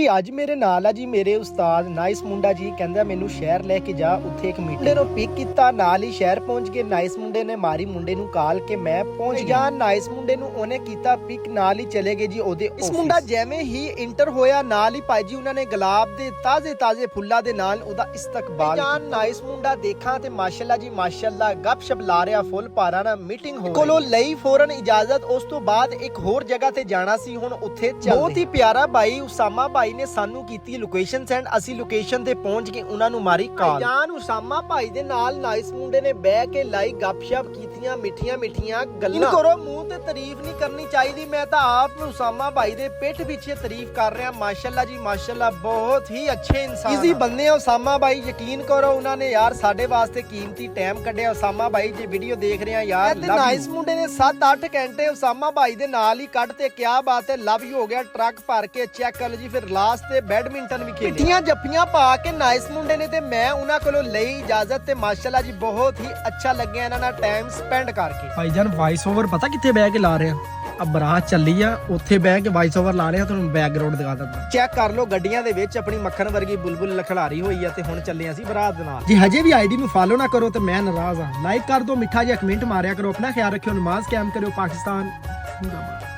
ਜੀ ਅੱਜ ਮੇਰੇ ਨਾਲ ਆ ਜੀ ਮੇਰੇ ਉਸਤਾਦ ਨਾਈਸ ਮੁੰਡਾ ਜੀ ਕਹਿੰਦਾ ਮੈਨੂੰ ਸ਼ਹਿਰ ਲੈ ਕੇ ਜਾ, ਉੱਥੇ ਇੱਕ ਮੀਟਿੰਗ ਨੂੰ ਪਿਕ ਕੀਤਾ, ਨਾਲ ਹੀ ਸ਼ਹਿਰ ਪਹੁੰਚ ਗਏ। ਨਾਈਸ ਮੁੰਡੇ ਨੇ ਮਾਰੀ ਮੁੰਡੇ ਨੂੰ ਕਾਲ ਕੇ ਮੈਂ ਪਹੁੰਚ ਗਿਆ। ਨਾਈਸ ਮੁੰਡੇ ਨੂੰ ਉਹਨੇ ਕੀਤਾ ਪਿਕ, ਨਾਲ ਹੀ ਚਲੇ ਗਏ ਜੀ ਉਹਦੇ ਆਫਿਸ। ਇਸ ਮੁੰਡਾ ਜਿਵੇਂ ਹੀ ਇੰਟਰ ਹੋਇਆ ਨਾਲ ਹੀ ਭਾਈ ਜੀ ਉਹਨਾਂ ਨੇ ਗੁਲਾਬ ਦੇ ਤਾਜ਼ੇ ਫੁੱਲਾਂ ਦੇ ਨਾਲ ਉਹਦਾ ਇਸਤਕਬਾਲ ਕੀਤਾ। ਨਾਈਸ ਮੁੰਡਾ ਦੇਖਾਂ ਤੇ ਮਾਸ਼ਾਅੱਲਾ ਜੀ ਮਾਸ਼ਾਅੱਲਾ ਗੱਪਸ਼ਪ ਲਾ ਰਿਹਾ, ਫੁੱਲ ਪਾਰਾ ਨਾ ਮੀਟਿੰਗ ਹੋ ਕੋਲੋਂ ਲਈ ਫੌਰਨ ਇਜਾਜ਼ਤ। ਉਸ ਤੋਂ ਬਾਅਦ ਇੱਕ ਹੋਰ ਜਗ੍ਹਾ ਤੇ ਜਾਣਾ ਸੀ, ਹੁਣ ਉੱਥੇ ਬਹੁਤ ਹੀ ਪਿਆਰਾ ਭਾਈ ਉਸਾਮਾ ਭਾਈ ਨੇ ਸਾਨੂੰ ਕੀਤੀ ਲੋਕੇਸ਼ਨ ਸੈਂਡ। ਅਸੀਂ ਲੋਕੇਸ਼ਨ ਤੇ ਪਹੁੰਚ ਕੇ ਉਹਨਾਂ ਨੂੰ ਮਾਰੀ ਕਾਲ। ਜਾਨ ਉਸਾਮਾ ਭਾਈ ਦੇ ਨਾਲ ਨਾਈਸ ਮੁੰਡੇ ਨੇ ਬਹਿ ਕੇ ਲਾਈ ਗੱਪਸ਼ਪ ਕੀਤੀਆਂ, ਮਿੱਠੀਆਂ ਗੱਲਾਂ। ਕਰੋ ਮੂੰਹ ਤੇ ਤਾਰੀਫ ਨਹੀਂ ਕਰਨੀ ਚਾਹੀਦੀ, ਮੈਂ ਤਾਂ ਆਪ ਉਸਾਮਾ ਭਾਈ ਦੇ ਪਿੱਠ ਪਿੱਛੇ ਤਾਰੀਫ ਕਰ ਰਿਹਾ। ਮਾਸ਼ਾਅੱਲਾ ਜੀ ਮਾਸ਼ਾਅੱਲਾ ਬਹੁਤ ਹੀ ਅੱਛੇ ਇਨਸਾਨ, ਈਜ਼ੀ ਬੰਦੇ ਆ ਉਸਾਮਾ ਭਾਈ। ਯਕੀਨ ਕਰੋ ਉਹਨਾਂ ਨੇ ਯਾਰ ਸਾਡੇ ਵਾਸਤੇ ਕੀਮਤੀ ਟਾਈਮ ਕੱਢਿਆ। ਉਸਾਮਾ ਭਾਈ ਜੇ ਵੀਡੀਓ ਦੇਖ ਰਹੇ ਆ ਯਾਰ, ਨਾਈਸ ਮੁੰਡੇ ਨੇ 7-8 ਘੰਟੇ ਉਸਾਮਾ ਭਾਈ ਦੇ ਨਾਲ ਹੀ ਕੱਢ ਤੇ ਕਿਆ ਬਾਤ ਹੈ, ਲਵ ਯੂ ਹੋ ਗਿਆ। ਟਰੱਕ ਭਰ ਕੇ ਚੈੱਕ ਕਰ ਲਓ ਜੀ। ਫਿਰ ਲਾਸਟ ਤੇ ਬੈਡਮਿੰਟਨ ਵੀ ਖੇਡੀ, ਮਿੱਠੀਆਂ ਜੱਫੀਆਂ ਪਾ ਕੇ ਨਾਈਸ ਮੁੰਡੇ ਨੇ ਤੇ ਮੈਂ ਉਹਨਾਂ ਕੋਲੋਂ ਲਈ ਇਜਾਜ਼ਤ। ਤੇ ਮਾਸ਼ਾਅੱਲਾ ਜੀ ਬਹੁਤ ਹੀ ਅੱਛਾ ਲੱਗਿਆ ਇਹਨਾਂ ਨਾਲ ਟਾਈਮ ਸਪੈਂਡ ਕਰਕੇ। ਭਾਈਜਾਨ ਵਾਇਸ ਓਵਰ ਪਤਾ ਕਿੱਥੇ ਬਹਿ ਕੇ ਲਾ ਰਹੇ ਆ? ਆ ਬਰਾਤ ਚੱਲੀ ਆ, ਉੱਥੇ ਬਹਿ ਕੇ ਵਾਇਸ ਓਵਰ ਲਾ ਰਹੇ ਆ। ਤੁਹਾਨੂੰ ਬੈਕਗ੍ਰਾਉਂਡ ਦਿਖਾ ਦਿੰਦਾ, ਚੈੱਕ ਕਰ ਲਓ। ਗੱਡੀਆਂ ਦੇ ਵਿੱਚ ਆਪਣੀ ਮੱਖਣ ਵਰਗੀ ਬੁਲਬੁਲ ਲਖਲਾਰੀ ਹੋਈ ਆ ਤੇ ਹੁਣ ਚੱਲੇ ਅਸੀਂ ਬਰਾਤ ਦੇ ਨਾਲ। ਜੇ ਹਜੇ ਵੀ ਆਈਡੀ ਨੂੰ ਫਾਲੋ ਨਾ ਕਰੋ ਤੇ ਮੈਂ ਨਾਰਾਜ਼ ਆ। ਲਾਈਕ ਕਰ ਦਿਓ, ਮਿੱਠਾ ਜਿਹਾ ਕਮੈਂਟ ਮਾਰਿਆ ਕਰੋ। ਆਪਣਾ ਖਿਆਲ ਰੱਖਿਓ, ਨਮਾਜ਼ ਕਾਇਮ ਕਰਿਓ। ਪਾਕਿਸਤਾਨ ਜ਼ਿੰਦਾਬਾਦ।